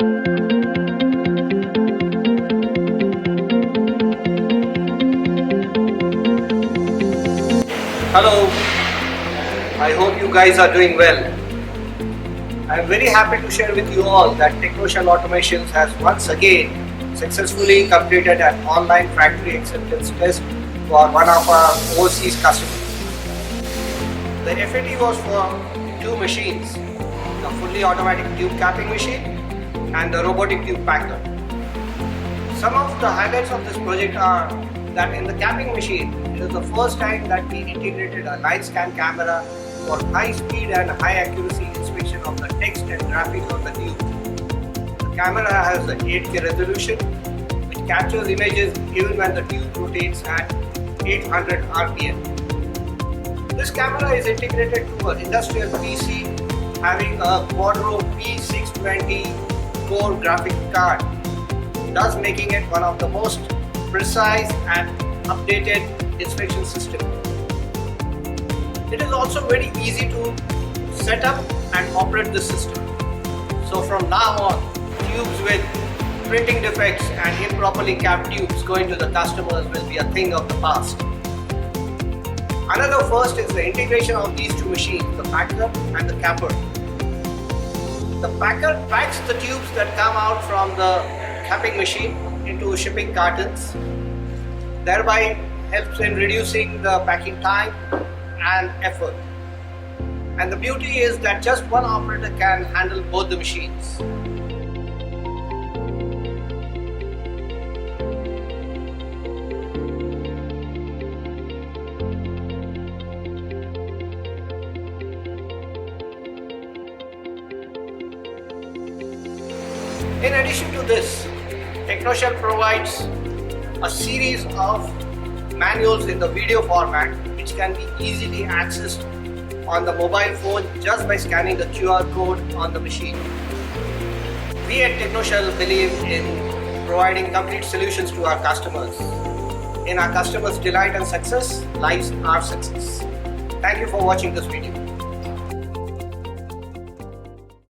Hello, I hope you guys are doing well. I am very happy to share with you all that Technoshell Automations has once again successfully completed an online factory acceptance test for one of our overseas customers. The FAT was for two machines, the fully automatic tube capping machine and the robotic tube packer. Some of the highlights of this project are that in the capping machine, it is the first time that we integrated a line scan camera for high speed and high accuracy inspection of the text and graphics on the tube. The camera has an 8K resolution which captures images even when the tube rotates at 800 RPM. This camera is integrated to an industrial PC having a Quadro P620 core graphic card, thus making it one of the most precise and updated inspection system. It is also very easy to set up and operate the system. So from now on, tubes with printing defects and improperly capped tubes going to the customers will be a thing of the past. Another first is the integration of these two machines, the packer and the capper. The packer packs the tubes that come out from the capping machine into shipping cartons, thereby helps in reducing the packing time and effort. And the beauty is that just one operator can handle both the machines. In addition to this, Technoshell provides a series of manuals in the video format which can be easily accessed on the mobile phone just by scanning the QR code on the machine. We at Technoshell believe in providing complete solutions to our customers. In our customers' delight and success lies our success. Thank you for watching this video.